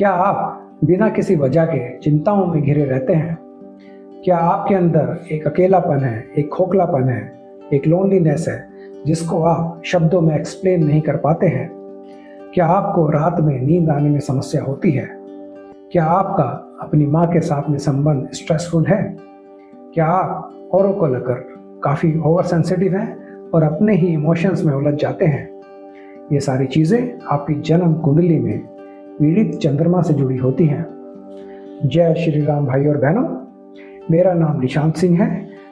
क्या आप बिना किसी वजह के चिंताओं में घिरे रहते हैं? क्या आपके अंदर एक अकेलापन है, एक खोखलापन है, एक लोनलीनेस है जिसको आप शब्दों में एक्सप्लेन नहीं कर पाते हैं? क्या आपको रात में नींद आने में समस्या होती है? क्या आपका अपनी माँ के साथ में संबंध स्ट्रेसफुल है? क्या आप औरों को लेकर काफ़ी ओवर सेंसिटिव हैं और अपने ही इमोशंस में उलझ जाते हैं? ये सारी चीज़ें आपकी जन्म कुंडली में पीड़ित चंद्रमा से जुड़ी होती हैं। जय श्री राम भाई और बहनों, मेरा नाम निशांत सिंह है।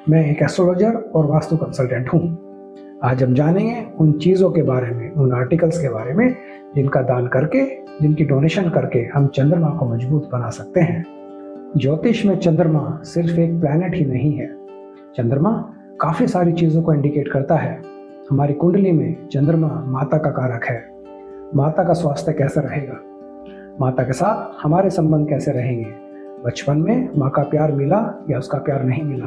मैं एक एस्ट्रोलॉजर और वास्तु कंसल्टेंट हूँ। आज हम जानेंगे उन चीज़ों के बारे में, उन आर्टिकल्स के बारे में जिनका दान करके, जिनकी डोनेशन करके हम चंद्रमा को मजबूत बना सकते हैं। ज्योतिष में चंद्रमा सिर्फ एक प्लैनेट ही नहीं है। चंद्रमा काफ़ी सारी चीज़ों को इंडिकेट करता है। हमारी कुंडली में चंद्रमा माता का कारक है। माता का स्वास्थ्य कैसा रहेगा, माता के साथ हमारे संबंध कैसे रहेंगे, बचपन में माँ का प्यार मिला या उसका प्यार नहीं मिला,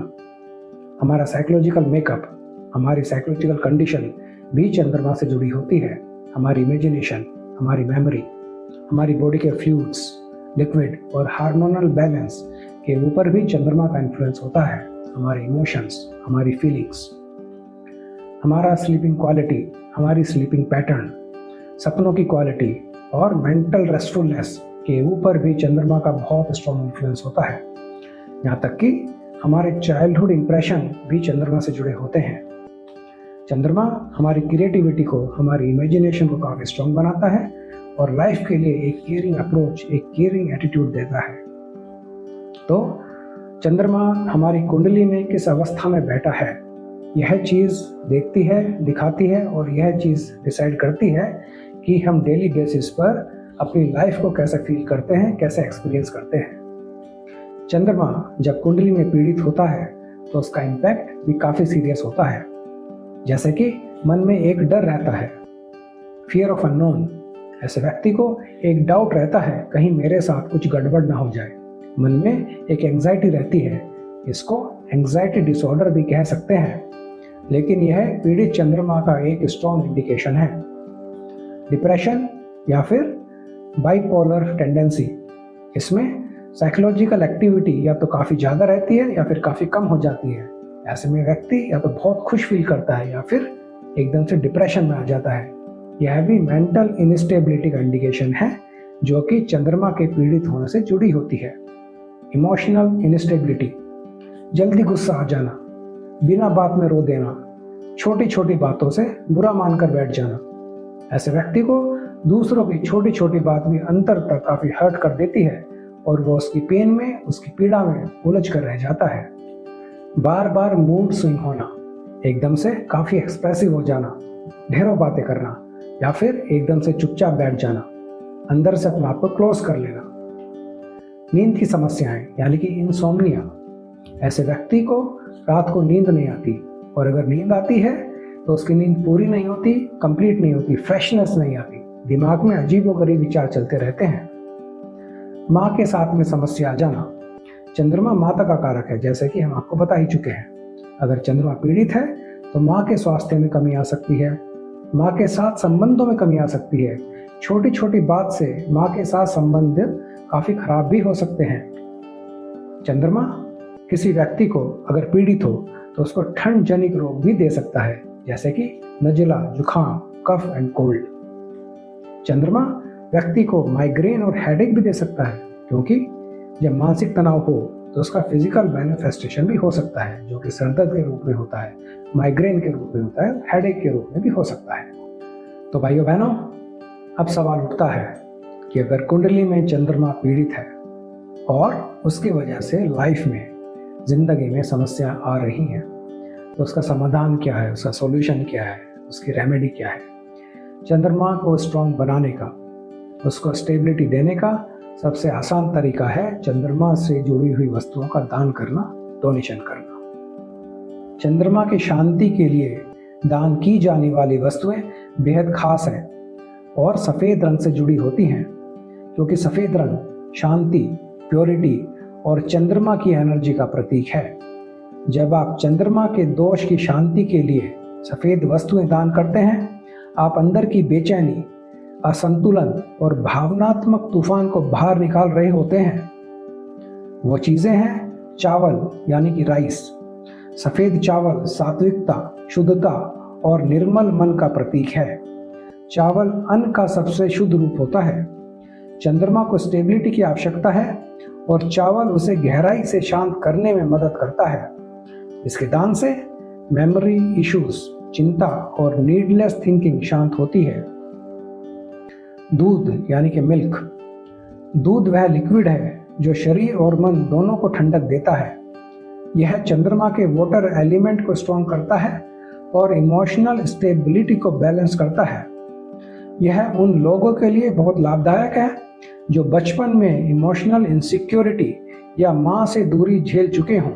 हमारा साइकोलॉजिकल मेकअप, हमारी साइकोलॉजिकल कंडीशन भी चंद्रमा से जुड़ी होती है। हमारी इमेजिनेशन, हमारी मेमोरी, हमारी बॉडी के फ्लूइड्स, लिक्विड और हार्मोनल बैलेंस के ऊपर भी चंद्रमा का इन्फ्लुएंस होता है। हमारे इमोशंस, हमारी फीलिंग्स, हमारा स्लीपिंग क्वालिटी, हमारी स्लीपिंग पैटर्न, सपनों की क्वालिटी और मेंटल रेस्टफुलनेस के ऊपर भी चंद्रमा का बहुत स्ट्रॉन्ग इन्फ्लुएंस होता है। यहाँ तक कि हमारे चाइल्डहुड इंप्रेशन भी चंद्रमा से जुड़े होते हैं। चंद्रमा हमारी क्रिएटिविटी को, हमारी इमेजिनेशन को काफ़ी स्ट्रॉन्ग बनाता है और लाइफ के लिए एक केयरिंग अप्रोच, एक केयरिंग एटीट्यूड देता है। तो चंद्रमा हमारी कुंडली में किस अवस्था में बैठा है, यह चीज़ देखती है, दिखाती है और यह चीज़ डिसाइड करती है कि हम डेली बेसिस पर अपनी लाइफ को कैसे फील करते हैं, कैसे एक्सपीरियंस करते हैं। चंद्रमा जब कुंडली में पीड़ित होता है तो उसका इम्पैक्ट भी काफ़ी सीरियस होता है। जैसे कि मन में एक डर रहता है, फियर ऑफ अननोन। ऐसे व्यक्ति को एक डाउट रहता है, कहीं मेरे साथ कुछ गड़बड़ ना हो जाए। मन में एक एंग्जाइटी रहती है, इसको एंग्जाइटी डिसऑर्डर भी कह सकते हैं, लेकिन यह पीड़ित चंद्रमा का एक स्ट्रॉन्ग इंडिकेशन है। डिप्रेशन या फिर बाइपोलर टेंडेंसी, इसमें साइकोलॉजिकल एक्टिविटी या तो काफ़ी ज़्यादा रहती है या फिर काफ़ी कम हो जाती है। ऐसे में व्यक्ति या तो बहुत खुश फील करता है या फिर एकदम से डिप्रेशन में आ जाता है। यह भी मेंटल इनस्टेबिलिटी का इंडिकेशन है जो कि चंद्रमा के पीड़ित होने से जुड़ी होती है। इमोशनल इनस्टेबिलिटी, जल्दी गुस्सा आ जाना, बिना बात में रो देना, छोटी छोटी बातों से बुरा मानकर बैठ जाना। ऐसे व्यक्ति को दूसरों की छोटी छोटी बात भी अंतर तक काफ़ी हर्ट कर देती है और वो उसकी पेन में, उसकी पीड़ा में उलझ कर रह जाता है। बार बार मूड स्विंग होना, एकदम से काफ़ी एक्सप्रेसिव हो जाना, ढेरों बातें करना या फिर एकदम से चुपचाप बैठ जाना, अंदर से अपने आप को क्लोज कर लेना। नींद की समस्याएं यानी कि इंसोम्निया, ऐसे व्यक्ति को रात को नींद नहीं आती और अगर नींद आती है तो उसकी नींद पूरी नहीं होती, कंप्लीट नहीं होती, फ्रेशनेस नहीं आती, दिमाग में अजीबोगरीब विचार चलते रहते हैं। माँ के साथ में समस्या आ जाना, चंद्रमा माता का कारक है जैसे कि हम आपको बता ही चुके हैं। अगर चंद्रमा पीड़ित है तो माँ के स्वास्थ्य में कमी आ सकती है, माँ के साथ संबंधों में कमी आ सकती है। छोटी छोटी बात से माँ के साथ संबंध काफ़ी खराब भी हो सकते हैं। चंद्रमा किसी व्यक्ति को अगर पीड़ित हो तो उसको ठंड जनित रोग भी दे सकता है जैसे कि नज़ला, जुखाम, कफ एंड कोल्ड। चंद्रमा व्यक्ति को माइग्रेन और हेडेक भी दे सकता है क्योंकि जब मानसिक तनाव हो तो उसका फिजिकल मैनिफेस्टेशन भी हो सकता है जो कि सरदर्द के रूप में होता है, माइग्रेन के रूप में होता है, हेडेक के रूप में भी हो सकता है। तो भाइयों बहनों, अब सवाल उठता है कि अगर कुंडली में चंद्रमा पीड़ित है और उसकी वजह से लाइफ में, जिंदगी में समस्या आ रही हैं तो उसका समाधान क्या है, उसका सॉल्यूशन क्या है, उसकी रेमेडी क्या है। चंद्रमा को स्ट्रॉन्ग बनाने का, उसको स्टेबिलिटी देने का सबसे आसान तरीका है चंद्रमा से जुड़ी हुई वस्तुओं का दान करना, डोनेशन करना। चंद्रमा की शांति के लिए दान की जाने वाली वस्तुएं बेहद खास हैं और सफ़ेद रंग से जुड़ी होती हैं क्योंकि सफ़ेद रंग शांति, प्योरिटी और चंद्रमा की एनर्जी का प्रतीक है। जब आप चंद्रमा के दोष की शांति के लिए सफ़ेद वस्तुएं दान करते हैं, आप अंदर की बेचैनी, असंतुलन और भावनात्मक तूफान को बाहर निकाल रहे होते हैं। वो चीजें हैं चावल यानी कि राइस। सफेद चावल सात्विकता, शुद्धता और निर्मल मन का प्रतीक है। चावल अन्न का सबसे शुद्ध रूप होता है। चंद्रमा को स्टेबिलिटी की आवश्यकता है और चावल उसे गहराई से शांत करने में मदद करता है। इसके दान से मेमोरी इश्यूज, चिंता और नीडलेस थिंकिंग शांत होती है। दूध यानी कि मिल्क। दूध वह लिक्विड है जो शरीर और मन दोनों को ठंडक देता है। यह चंद्रमा के वाटर एलिमेंट को स्ट्रॉन्ग करता है और इमोशनल स्टेबिलिटी को बैलेंस करता है। यह उन लोगों के लिए बहुत लाभदायक है जो बचपन में इमोशनल इनसिक्योरिटी या मां से दूरी झेल चुके हों।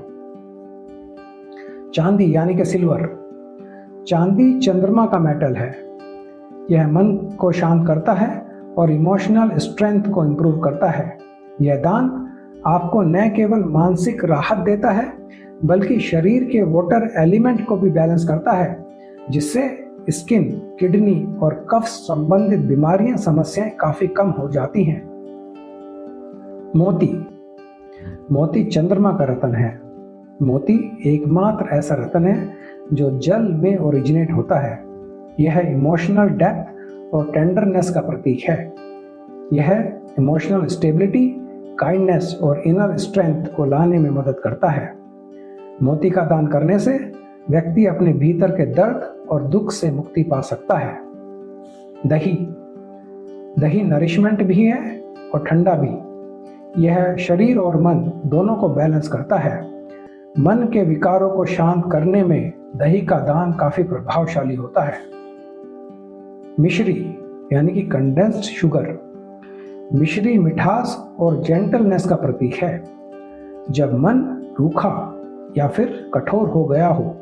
चांदी यानी कि सिल्वर। चांदी चंद्रमा का मेटल है। यह मन को शांत करता है और इमोशनल स्ट्रेंथ को इंप्रूव करता है। यह दान आपको न केवल मानसिक राहत देता है बल्कि शरीर के वाटर एलिमेंट को भी बैलेंस करता है, जिससे स्किन, किडनी और कफ संबंधित बीमारियां, समस्याएं काफी कम हो जाती हैं। मोती। मोती चंद्रमा का रत्न है। मोती एकमात्र ऐसा रत्न है जो जल में ओरिजिनेट होता है। यह इमोशनल डेप्थ और टेंडरनेस का प्रतीक है। यह इमोशनल स्टेबिलिटी, काइंडनेस और इनर स्ट्रेंथ को लाने में मदद करता है। मोती का दान करने से व्यक्ति अपने भीतर के दर्द और दुख से मुक्ति पा सकता है। दही। दही नरिशमेंट भी है और ठंडा भी। यह शरीर और मन दोनों को बैलेंस करता है। मन के विकारों को शांत करने में दही का दान काफी प्रभावशाली होता है। मिश्री यानी कि कंडेंस्ड शुगर। मिश्री मिठास और जेंटलनेस का प्रतीक है। जब मन रूखा या फिर कठोर हो गया हो,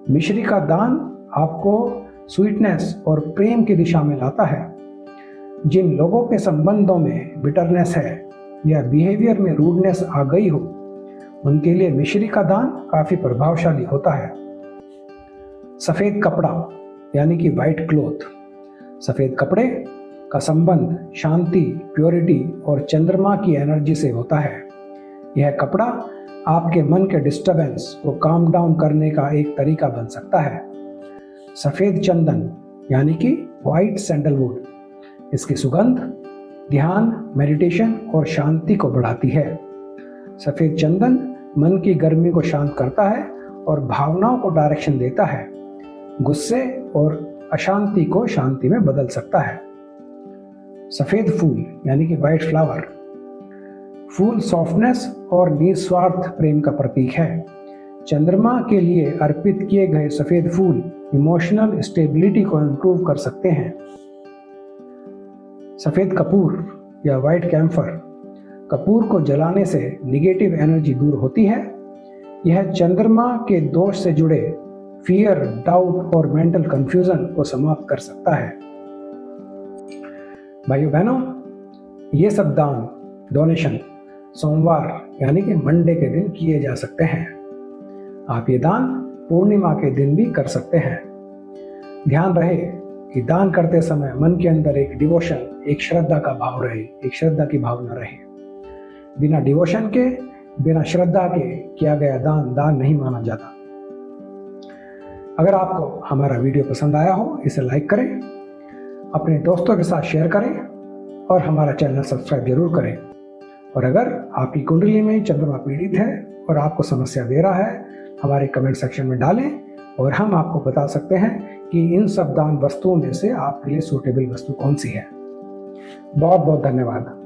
मिश्री का दान आपको स्वीटनेस और प्रेम की दिशा में लाता है। जिन लोगों के संबंधों में बिटरनेस है या बिहेवियर में रूडनेस आ गई हो, उनके लिए मिश्री का दान काफी प्रभावशाली होता है। सफेद कपड़ा यानी कि व्हाइट क्लॉथ। सफेद कपड़े का संबंध शांति, प्योरिटी और चंद्रमा की एनर्जी से होता है। यह कपड़ा आपके मन के डिस्टरबेंस को काम डाउन करने का एक तरीका बन सकता है। सफेद चंदन यानी कि व्हाइट सैंडलवुड। इसकी सुगंध ध्यान, मेडिटेशन और शांति को बढ़ाती है। सफेद चंदन मन की गर्मी को शांत करता है और भावनाओं को डायरेक्शन देता है। गुस्से और अशांति को शांति में बदल सकता है। सफेद फूल यानी कि व्हाइट फ्लावर। फूल सॉफ्टनेस और निस्वार्थ प्रेम का प्रतीक है। चंद्रमा के लिए अर्पित किए गए सफेद फूल इमोशनल स्टेबिलिटी को इंप्रूव कर सकते हैं। सफेद कपूर या व्हाइट कैम्फर। कपूर को जलाने से निगेटिव एनर्जी दूर होती है। यह चंद्रमा के दोष से जुड़े फियर, डाउट और मेंटल कंफ्यूजन को समाप्त कर सकता है। भाइयों बहनों, ये सब दान, डोनेशन सोमवार यानी कि मंडे के दिन किए जा सकते हैं। आप ये दान पूर्णिमा के दिन भी कर सकते हैं। ध्यान रहे कि दान करते समय मन के अंदर एक डिवोशन, एक श्रद्धा का भाव रहे, एक श्रद्धा की भावना रहे। बिना डिवोशन के, बिना श्रद्धा के किया गया दान दान नहीं माना जाता। अगर आपको हमारा वीडियो पसंद आया हो, इसे लाइक करें, अपने दोस्तों के साथ शेयर करें और हमारा चैनल सब्सक्राइब जरूर करें। और अगर आपकी कुंडली में चंद्रमा पीड़ित है और आपको समस्या दे रहा है, हमारे कमेंट सेक्शन में डालें और हम आपको बता सकते हैं कि इन सब दान वस्तुओं में से आपके लिए सूटेबल वस्तु कौन सी है। बहुत बहुत धन्यवाद।